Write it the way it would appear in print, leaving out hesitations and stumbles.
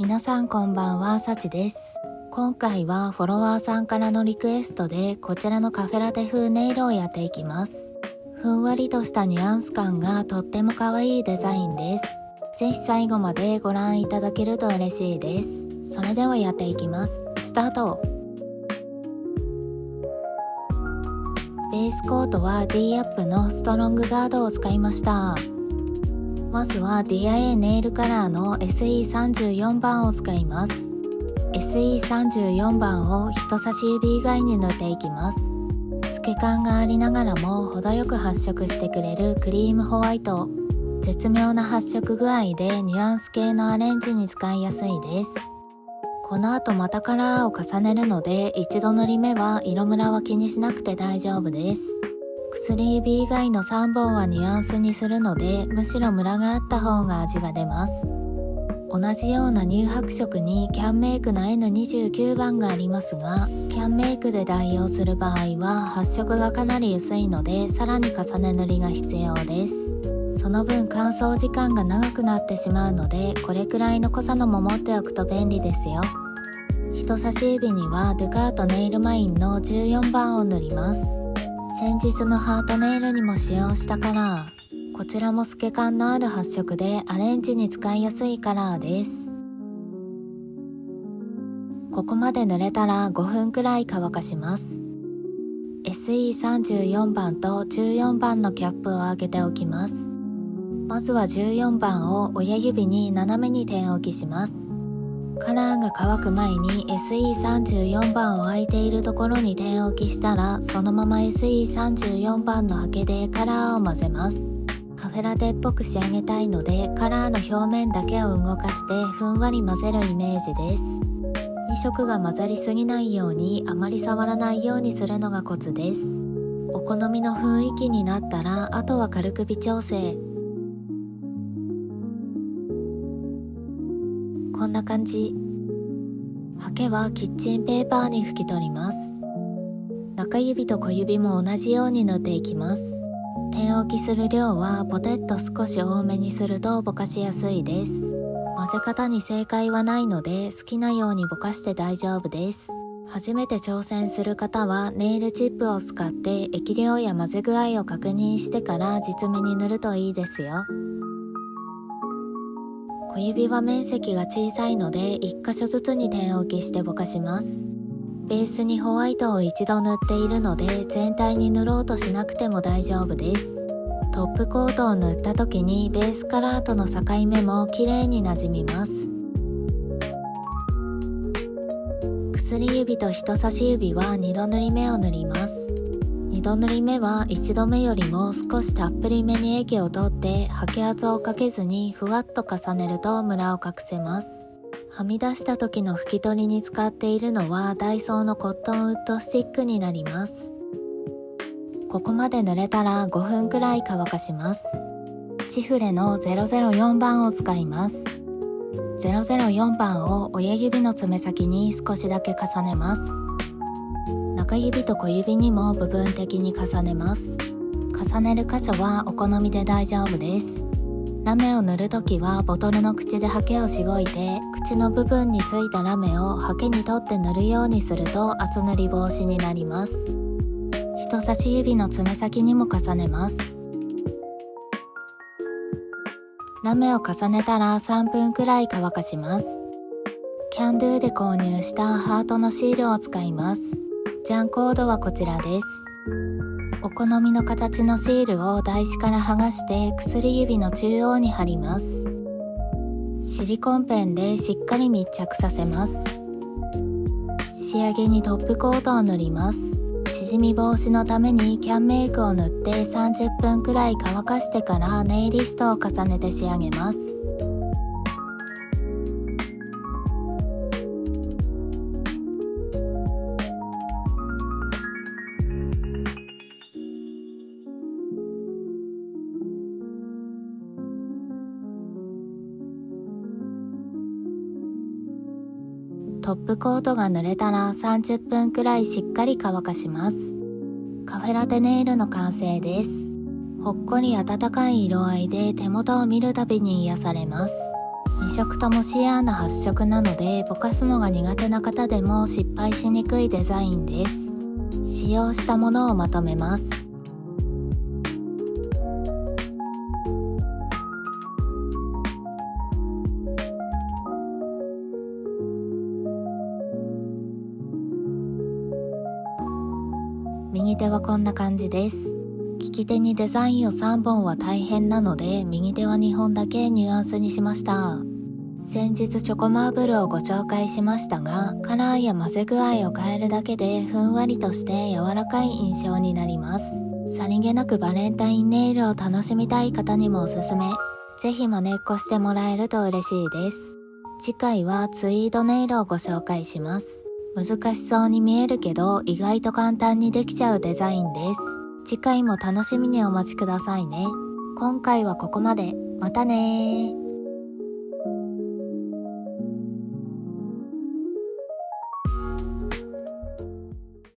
皆さんこんばんは、さちです。今回はフォロワーさんからのリクエストでこちらのカフェラテ風ネイルをやっていきます。ふんわりとしたニュアンス感がとっても可愛いデザインです。ぜひ最後までご覧いただけると嬉しいです。それではやっていきます。スタート。ベースコートは D アップのストロングガードを使いました。まずは DIA ネイルカラーの SE34 番を使います。SE34 番を人差し指以外に塗っていきます。透け感がありながらも程よく発色してくれるクリームホワイト。絶妙な発色具合でニュアンス系のアレンジに使いやすいです。この後またカラーを重ねるので一度塗り目は色ムラは気にしなくて大丈夫です。薬指以外の3本はニュアンスにするのでむしろムラがあった方が味が出ます。同じような乳白色にキャンメイクの N29 番がありますが、キャンメイクで代用する場合は発色がかなり薄いのでさらに重ね塗りが必要です。その分乾燥時間が長くなってしまうのでこれくらいの濃さのも持っておくと便利ですよ。人差し指にはドゥカートネイルマインの14番を塗ります。先日のハートネイルにも使用したカラー。こちらも透け感のある発色でアレンジに使いやすいカラーです。ここまで塗れたら5分くらい乾かします。SE34 番と14番のキャップを開けておきます。まずは14番を親指に斜めに点置きします。カラーが乾く前に SE34 番を空いているところに点置きしたらそのまま SE34 番のハケでカラーを混ぜます。カフェラテっぽく仕上げたいのでカラーの表面だけを動かしてふんわり混ぜるイメージです。2色が混ざりすぎないようにあまり触らないようにするのがコツです。お好みの雰囲気になったらあとは軽く微調整。こんな感じ。ハケはキッチンペーパーに拭き取ります。中指と小指も同じように塗っていきます。点置きする量はポテッと少し多めにするとぼかしやすいです。混ぜ方に正解はないので好きなようにぼかして大丈夫です。初めて挑戦する方はネイルチップを使って液量や混ぜ具合を確認してから実目に塗るといいですよ。小指は面積が小さいので1箇所ずつに点置きしてぼかします。ベースにホワイトを一度塗っているので全体に塗ろうとしなくても大丈夫です。トップコートを塗った時にベースカラーとの境目も綺麗になじみます。薬指と人差し指は2度塗り目を塗ります。2度塗り目は1度目よりも少したっぷりめに液を取ってハケ圧をかけずにふわっと重ねるとムラを隠せます。はみ出した時の拭き取りに使っているのはダイソーのコットンウッドスティックになります。ここまで塗れたら5分くらい乾かします。チフレの004番を使います。004番を親指の爪先に少しだけ重ねます。中指と小指にも部分的に重ねます。重ねる箇所はお好みで大丈夫です。ラメを塗るときはボトルの口でハケをしごいて口の部分についたラメをハケに取って塗るようにすると厚塗り防止になります。人差し指の爪先にも重ねます。ラメを重ねたら3分くらい乾かします。キャンドゥで購入したハートのシールを使います。ジャンコードはこちらです。お好みの形のシールを台紙から剥がして薬指の中央に貼ります。シリコンペンでしっかり密着させます。仕上げにトップコートを塗ります。縮み防止のためにキャンメイクを塗って30分くらい乾かしてからネイリストを重ねて仕上げます。トップコートが塗れたら30分くらいしっかり乾かします。カフェラテネイルの完成です。ほっこり温かい色合いで手元を見るたびに癒されます。2色ともシアーな発色なのでぼかすのが苦手な方でも失敗しにくいデザインです。使用したものをまとめます。右手はこんな感じです。利き手にデザインを3本は大変なので右手は2本だけニュアンスにしました。先日チョコマーブルをご紹介しましたが、カラーや混ぜ具合を変えるだけでふんわりとして柔らかい印象になります。さりげなくバレンタインネイルを楽しみたい方にもおすすめ。ぜひ真似っこしてもらえると嬉しいです。次回はツイードネイルをご紹介します。難しそうに見えるけど意外と簡単にできちゃうデザインです。次回も楽しみにお待ちくださいね。今回はここまで。またねー。